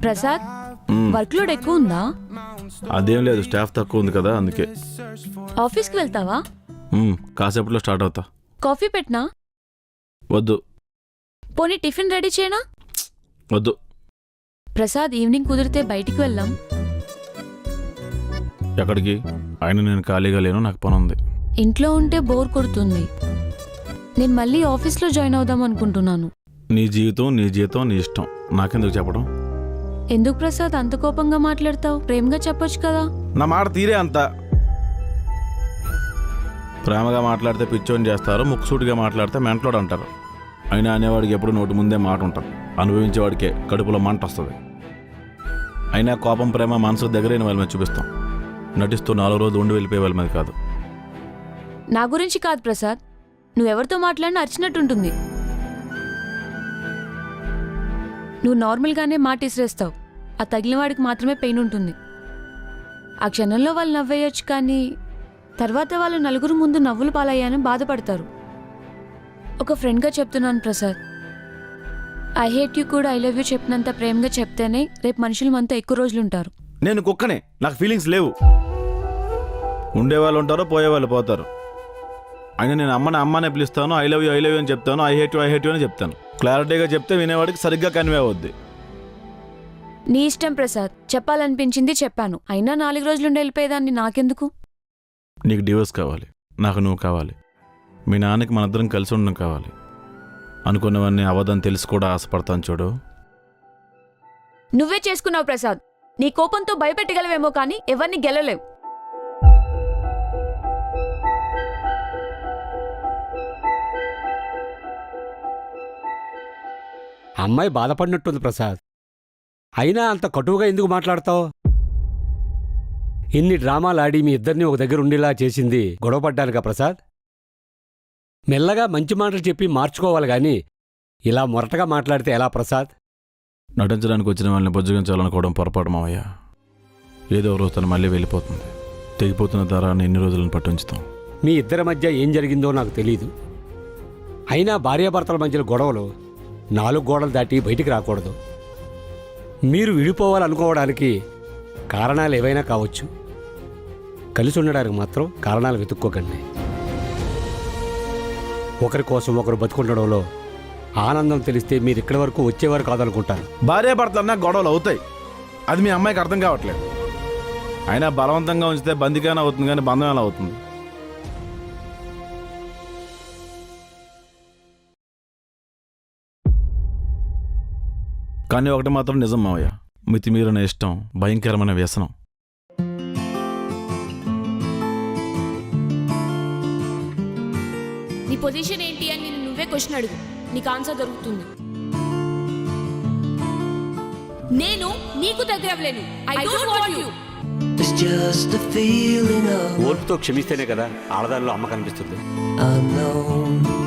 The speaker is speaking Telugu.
ప్రసాద్, వర్క్ లోడ్ ఎక్కువ ఉందా? అదేం లేదు, స్టాఫ్ తక్కువ ఉంది కదా అందుకే. ఆఫీస్కి వెళ్తావా? కాసేపట్లో స్టార్ట్ అవుతా. కాఫీ పెట్టనా? వద్దు. పోనీ టిఫిన్ రెడీ చేయనా? వద్దు. ప్రసాద్, ఈవినింగ్ కుదిరితే బయటికి వెళ్దాం. ఎక్కడికి? ఆయన నేను ఖాళీగా లేను, నాకు పని ఉంది. ఇంట్లో ఉంటే బోర్ కొడుతుంది. నేను మళ్ళీ ఆఫీస్లో జాయిన్ అవుదాం అనుకుంటున్నాను. నీ జీవితం నీ జీతం నీ ఇష్టం, నాకెందుకు చెప్పడం? ఎందుకు ప్రసాద్ అంత కోపంగా మాట్లాడతావు? ప్రేమగా చెప్పొచ్చు కదా. నా మాట తీరే అంత. ప్రేమగా మాట్లాడితే పిచ్చోని చేస్తారు, ముక్కుసూటిగా మాట్లాడితే మెంటలోడు అంటారు. అయినా అనేవాడికి ఎప్పుడు నోటి ముందే మాట ఉంటుంది, అనుభవించేవాడికే కడుపులో మంట వస్తుంది. అయినా కోపం ప్రేమ మనసు దగ్గరైన వాళ్ళ మీద చూపిస్తాం, నటిస్తూ 4 రోజులు ఉండి వెళ్ళిపోయే వాళ్ళ మీద కాదు. నా గురించి కాదు ప్రసాద్, నువ్వెవరితో మాట్లాడినా అరిచినట్టుంటుంది. నువ్వు నార్మల్గానే మాట ఇసిరేస్తావు, ఆ తగిలిన వాడికి మాత్రమే పెయిన్ ఉంటుంది. ఆ క్షణంలో వాళ్ళు నవ్వేయొచ్చు, కానీ తర్వాత వాళ్ళు నలుగురు ముందు నవ్వులు పాలయ్యానని బాధపడతారు. ఒక ఫ్రెండ్గా చెప్తున్నాను ప్రసాద్, ఐ హేట్ యూ కూడా ఐ లవ్ యూ చెప్పినంత ప్రేమగా చెప్తేనే రేపు మనుషులు మనతో ఎక్కువ రోజులు ఉంటారు. నేను కుక్కనే, నాకు ఫీలింగ్స్ లేవు. ఉండేవాళ్ళు ఉంటారో పోయేవాళ్ళు పోతారు. అయినా నేను అమ్మనే పిలుస్తాను, ఐ లవ్ యూ అని చెప్తాను, ఐ హేట్ యూ అని చెప్తాను. క్లారిటీగా చెప్తే వినేవాడికి సరిగ్గా కన్వే అవుద్ది. నీ ఇష్టం ప్రసాద్, చెప్పాలనిపించింది చెప్పాను. అయినా 4 రోజులు ఉండి వెళ్ళిపోయేదాన్ని నాకెందుకు? నీకు డివోర్స్ కావాలి, నాకు నువ్వు కావాలి, మీ నాన్నకి మనిద్దరం కలిసి ఉండడం కావాలి. అనుకున్నవన్నీ అవదని తెలిసి కూడా ఆశపడతాను చూడు. నువ్వే చేసుకున్నావు ప్రసాద్. నీ కోపంతో భయపెట్టగలవేమో కానీ ఎవరిని గెలలేవు. అమ్మాయి బాధపడినట్టుంది ప్రసాద్. అయినా అంత కటువుగా ఎందుకు మాట్లాడతావు? ఇన్ని డ్రామాలు ఆడి మీ ఇద్దరిని ఒక దగ్గర ఉండేలా చేసింది గొడవపడ్డానుగా ప్రసాద్. మెల్లగా మంచి మాటలు చెప్పి మార్చుకోవాలి గాని ఇలా మొరటగా మాట్లాడితే ఎలా ప్రసాద్? నటించడానికి వచ్చిన వాళ్ళని బుజ్జగించాలనుకోవడం పొరపాటు మావయ్య. ఏదో రోజు తను మళ్ళీ వెళ్ళిపోతుంది. తెగిపోతున్న దారాన్ని ఎన్ని రోజులను పట్టుంచుతాం. మీ ఇద్దరి మధ్య ఏం జరిగిందో నాకు తెలీదు. అయినా భార్యాభర్తల మధ్యలో గొడవలు 4 గోడలు దాటి బయటికి రాకూడదు. మీరు విడిపోవాలనుకోవడానికి కారణాలు ఏవైనా కావచ్చు, కలిసి ఉండడానికి మాత్రం కారణాలు వెతుక్కోకండి. ఒకరి కోసం ఒకరు బతుకుండడంలో ఆనందం తెలిస్తే మీరు ఇక్కడి వరకు వచ్చేవారు కాదనుకుంటారు. భార్యాభర్తలన్నా గొడవలు అవుతాయి, అది మీ అమ్మాయికి అర్థం కావట్లేదు. అయినా బలవంతంగా ఉంచితే బందిగానే అవుతుంది కానీ బంధం ఎలా అవుతుంది? కానీ ఒకటి మాత్రం నిజం మావయ్య, మితిమీరిన ఇష్టం భయంకరమైన వ్యసనం. నీ పొజిషన్ ఏంటి అని నేను నువ్వే క్వశ్చన్ అడుగు, నీకు ఆన్సర్ దొరుకుతుంది. నేను నీకు దగ్గర అవ్వలేను. I don't want you. ఓర్పుతో క్షమిస్తేనే కదా ఆడదానిలో అమ్మ కనిపిస్తుంది. unknown.